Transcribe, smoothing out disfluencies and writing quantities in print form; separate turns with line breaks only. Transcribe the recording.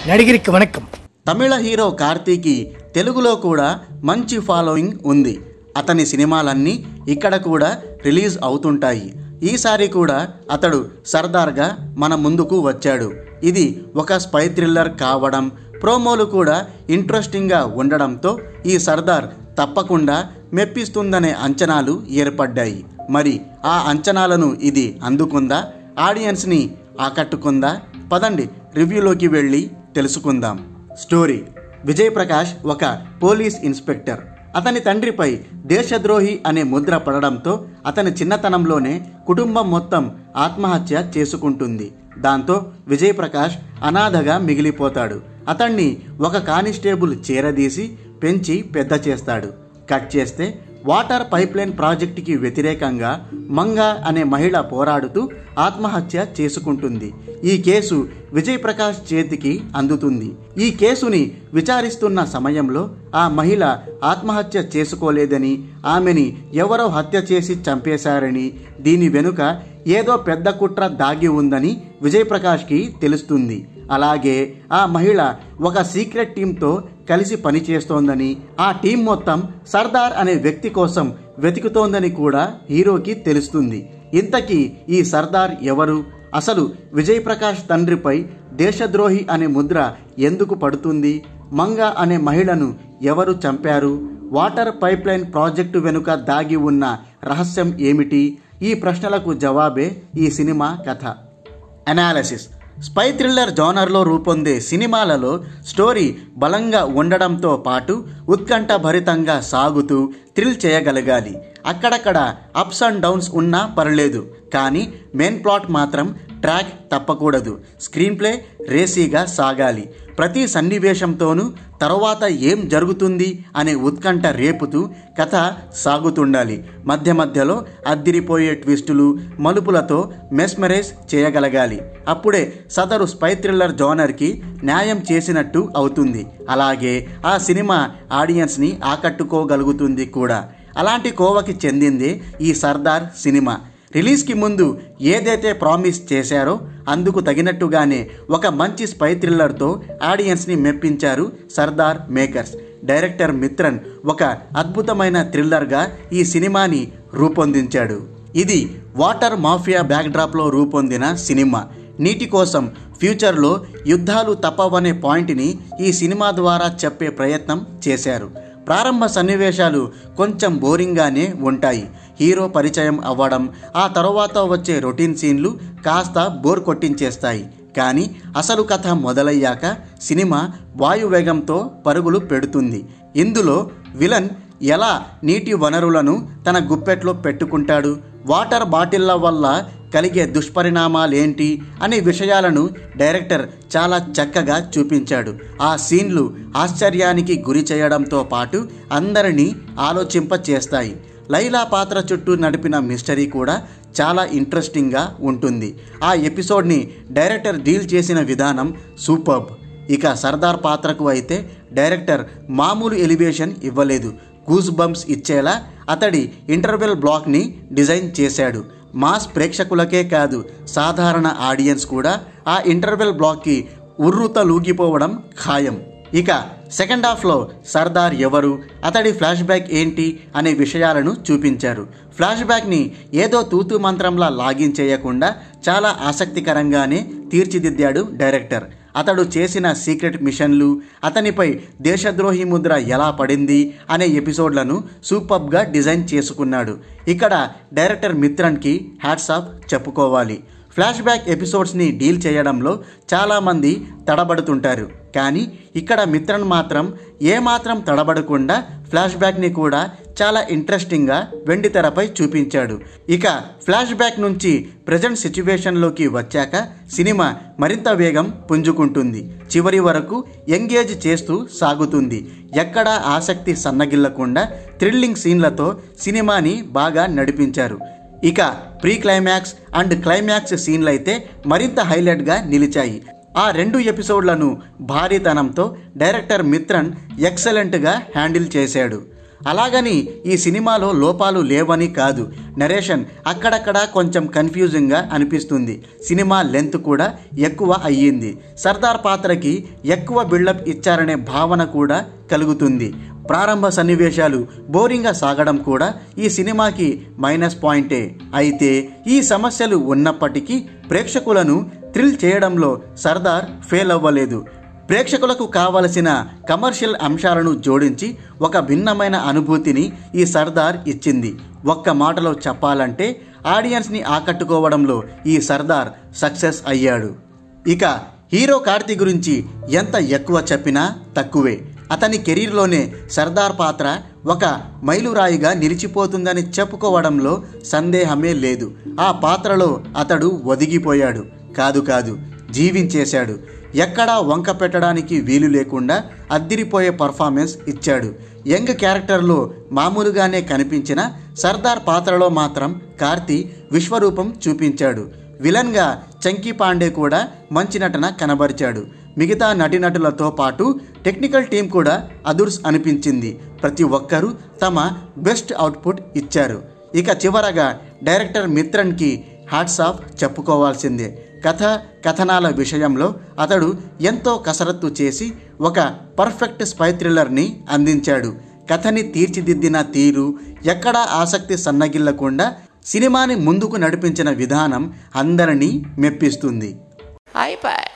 నడిగిరికి వణకం.
తమిళ hero కార్తీకి తెలుగులో కూడా మంచి ఫాలోయింగ్ ఉంది. అతని సినిమాలన్నీ ఇక్కడ కూడా రిలీజ్ అవుతుంటాయి. ఈసారి కూడా అతడు సర్దార్గా మన ముందుకు వచ్చాడు. ఇది ఒక స్పై థ్రిల్లర్ కావడం, ప్రోమోలు కూడా ఇంట్రెస్టింగ్గా ఉండడంతో ఈ సర్దార్ తప్పకుండా మెప్పిస్తుందనే అంచనాలు ఏర్పడ్డాయి. మరి ఆ అంచనాలను ఇది అందుకుందా? ఆడియన్స్ని ఆకట్టుకుందా? పదండి రివ్యూలోకి వెళ్ళి తెలుసుకుందాం. స్టోరీ: విజయ్ ప్రకాష్ ఒక పోలీస్ ఇన్స్పెక్టర్. అతని తండ్రిపై దేశద్రోహి అనే ముద్ర పడడంతో అతని చిన్నతనంలోనే కుటుంబం మొత్తం ఆత్మహత్య చేసుకుంటుంది. దాంతో విజయ్ ప్రకాష్ అనాథగా మిగిలిపోతాడు. అతన్ని ఒక కానిస్టేబుల్ చేరదీసి పెంచి పెద్ద చేస్తాడు. కట్ చేస్తే వాటర్ పైప్లైన్ ప్రాజెక్టుకి వ్యతిరేకంగా మంగా అనే మహిళ పోరాడుతూ ఆత్మహత్య చేసుకుంటుంది. ఈ కేసు విజయ్ ప్రకాష్ చేతికి అందుతుంది. ఈ కేసుని విచారిస్తున్న సమయంలో ఆ మహిళ ఆత్మహత్య చేసుకోలేదని, ఆమెని ఎవరో హత్య చేసి చంపేశారని, దీని వెనుక ఏదో పెద్ద కుట్ర దాగి ఉందని విజయ్ ప్రకాష్కి తెలుస్తుంది. అలాగే ఆ మహిళ ఒక సీక్రెట్ టీంతో కలిసి పనిచేస్తోందని, ఆ టీం మొత్తం సర్దార్ అనే వ్యక్తి కోసం వెతుకుతోందని కూడా హీరోకి తెలుస్తుంది. ఇంతకీ ఈ సర్దార్ ఎవరు? అసలు విజయ్ ప్రకాష్ తండ్రిపై దేశద్రోహి అనే ముద్ర ఎందుకు పడుతుంది? మంగా అనే మహిళను ఎవరు చంపారు? వాటర్ పైప్లైన్ ప్రాజెక్టు వెనుక దాగి ఉన్న రహస్యం ఏమిటి? ఈ ప్రశ్నలకు జవాబే ఈ సినిమా కథ. అనాలిసిస్: స్పై థ్రిల్లర్ జోనర్లో రూపొందే సినిమాలలో స్టోరీ బలంగా ఉండడంతో పాటు ఉత్కంఠభరితంగా సాగుతూ థ్రిల్ చేయగలగాలి. అక్కడక్కడ అప్స్ అండ్ డౌన్స్ ఉన్నా పర్లేదు, కానీ మెయిన్ ప్లాట్ మాత్రం ట్రాక్ తప్పకూడదు. స్క్రీన్ ప్లే రేసీగా సాగాలి. ప్రతి సన్నివేశంతోనూ తర్వాత ఏం జరుగుతుంది అనే ఉత్కంఠ రేపుతూ కథ సాగుతుండాలి. మధ్య మధ్యలో అద్దిరిపోయే ట్విస్టులు, మలుపులతో మెస్మరైజ్ చేయగలగాలి. అప్పుడే సదరు స్పై థ్రిల్లర్ జోనర్కి న్యాయం చేసినట్టు అవుతుంది. అలాగే ఆ సినిమా ఆడియన్స్ని ఆకట్టుకోగలుగుతుంది కూడా. అలాంటి కోవకి చెందిందే ఈ సర్దార్ సినిమా. రిలీజ్కి ముందు ఏదైతే ప్రామిస్ చేశారో అందుకు తగినట్టుగానే ఒక మంచి స్పై థ్రిల్లర్తో ఆడియన్స్ని మెప్పించారు సర్దార్ మేకర్స్. డైరెక్టర్ మిత్రన్ ఒక అద్భుతమైన థ్రిల్లర్గా ఈ సినిమాని రూపొందించాడు. ఇది వాటర్ మాఫియా బ్యాక్డ్రాప్లో రూపొందిన సినిమా. నీటి కోసం ఫ్యూచర్లో యుద్ధాలు తప్పవనే పాయింట్ని ఈ సినిమా ద్వారా చెప్పే ప్రయత్నం చేశారు. ప్రారంభ సన్నివేశాలు కొంచెం బోరింగ్గానే ఉంటాయి. హీరో పరిచయం అవ్వడం, ఆ తర్వాత వచ్చే రొటీన్ సీన్లు కాస్త బోర్ కొట్టించేస్తాయి. కానీ అసలు కథ మొదలయ్యాక సినిమా వాయువేగంతో పరుగులు పెడుతుంది. ఇందులో విలన్ ఎలా నీటి వనరులను తన గుప్పెట్లో పెట్టుకుంటాడు, వాటర్ బాటిళ్ల వల్ల కలిగే దుష్పరిణామాలేంటి అనే విషయాలను డైరెక్టర్ చాలా చక్కగా చూపించాడు. ఆ సీన్లు ఆశ్చర్యానికి గురి చేయడంతో పాటు అందరినీ ఆలోచింపచేస్తాయి. లైలా పాత్ర చుట్టూ నడిపిన మిస్టరీ కూడా చాలా ఇంట్రెస్టింగ్గా ఉంటుంది. ఆ ఎపిసోడ్ని డైరెక్టర్ డీల్ చేసిన విధానం సూపర్బ్. ఇక సర్దార్ పాత్రకు అయితే డైరెక్టర్ మామూలు ఎలివేషన్ ఇవ్వలేదు. గూస్ బంప్స్ ఇచ్చేలా అతడి ఇంటర్వెల్ బ్లాక్ని డిజైన్ చేశాడు. మాస్ ప్రేక్షకులకే కాదు, సాధారణ ఆడియన్స్ కూడా ఆ ఇంటర్వెల్ బ్లాక్కి ఉర్రూతలూగిపోవడం ఖాయం. ఇక సెకండ్ హాఫ్లో సర్దార్ ఎవరు, అతడి ఫ్లాష్ బ్యాక్ ఏంటి అనే విషయాలను చూపించారు. ఫ్లాష్ బ్యాక్ని ఏదో తూతు మంత్రంలా లాగిన్ చేయకుండా చాలా ఆసక్తికరంగానే తీర్చిదిద్దాడు డైరెక్టర్. అతడు చేసిన సీక్రెట్ మిషన్లు, అతనిపై దేశద్రోహి ముద్ర ఎలా పడింది అనే ఎపిసోడ్లను సూపర్బ్గా డిజైన్ చేసుకున్నాడు. ఇక్కడ డైరెక్టర్ మిత్రన్కి హ్యాట్స్ ఆఫ్ చెప్పుకోవాలి. ఫ్లాష్ బ్యాక్ ఎపిసోడ్స్ని డీల్ చేయడంలో చాలామంది తడబడుతుంటారు, కానీ ఇక్కడ మిత్రన్ మాత్రం ఏమాత్రం తడబడకుండా ఫ్లాష్ బ్యాక్ని కూడా చాలా ఇంట్రెస్టింగ్గా వెండితెరపై చూపించాడు. ఇక ఫ్లాష్ బ్యాక్ నుంచి ప్రజెంట్ సిచ్యువేషన్లోకి వచ్చాక సినిమా మరింత వేగం పుంజుకుంటుంది. చివరి వరకు ఎంగేజ్ చేస్తూ సాగుతుంది. ఎక్కడా ఆసక్తి సన్నగిల్లకుండా థ్రిల్లింగ్ సీన్లతో సినిమాని బాగా నడిపించారు. ఇక ప్రీ క్లైమాక్స్ అండ్ క్లైమాక్స్ సీన్లైతే మరింత హైలైట్గా నిలిచాయి. ఆ 2 ఎపిసోడ్లను భారీతనంతో డైరెక్టర్ మిత్రన్ ఎక్సలెంట్గా హ్యాండిల్ చేశాడు. అలాగని ఈ సినిమాలో లోపాలు లేవని కాదు, నరేషన్ అక్కడక్కడ కొంచెం కన్ఫ్యూజింగ్గా అనిపిస్తుంది. సినిమా లెంత్ కూడా ఎక్కువ అయ్యింది. సర్దార్ పాత్రకి ఎక్కువ బిల్డప్ ఇచ్చారనే భావన కూడా కలుగుతుంది. ప్రారంభ సన్నివేశాలు బోరింగ్గా సాగడం కూడా ఈ సినిమాకి మైనస్ పాయింటే. అయితే ఈ సమస్యలు ఉన్నప్పటికీ ప్రేక్షకులను థ్రిల్ చేయడంలో సర్దార్ ఫెయిల్ అవ్వలేదు. ప్రేక్షకులకు కావలసిన కమర్షియల్ అంశాలను జోడించి ఒక భిన్నమైన అనుభూతిని ఈ సర్దార్ ఇచ్చింది. ఒక్క మాటలో చెప్పాలంటే ఆడియన్స్ని ఆకట్టుకోవడంలో ఈ సర్దార్ సక్సెస్ అయ్యాడు. ఇక హీరో కార్తీ గురించి ఎంత ఎక్కువ చెప్పినా తక్కువే. అతని కెరీర్లోనే సర్దార్ పాత్ర ఒక మైలురాయిగా నిలిచిపోతుందని చెప్పుకోవడంలో సందేహమే లేదు. ఆ పాత్రలో అతడు ఒదిగిపోయాడు, కాదు జీవించేశాడు. ఎక్కడా వంక పెట్టడానికి వీలు లేకుండా అద్దిరిపోయే పర్ఫార్మెన్స్ ఇచ్చాడు. యంగ్ క్యారెక్టర్లో మామూలుగానే కనిపించిన సర్దార్ పాత్రలో మాత్రం కార్తీ విశ్వరూపం చూపించాడు. విలన్గా చంకీ పాండే కూడా మంచి నటన కనబరిచాడు. మిగతా నటీనటులతో పాటు టెక్నికల్ టీం కూడా అదుర్స్ అనిపించింది. ప్రతి ఒక్కరూ తమ బెస్ట్ అవుట్పుట్ ఇచ్చారు. ఇక చివరగా డైరెక్టర్ మిత్రన్కి హ్యాట్స్ ఆఫ్ చెప్పుకోవాల్సిందే. కథనాల విషయంలో అతడు ఎంతో కసరత్తు చేసి ఒక పర్ఫెక్ట్ స్పై థ్రిల్లర్ని అందించాడు. కథని తీర్చిదిద్దిన తీరు, ఎక్కడా ఆసక్తి సన్నగిల్లకుండా సినిమాని ముందుకు నడిపించిన విధానం అందరినీ మెప్పిస్తుంది.
అయిపోయి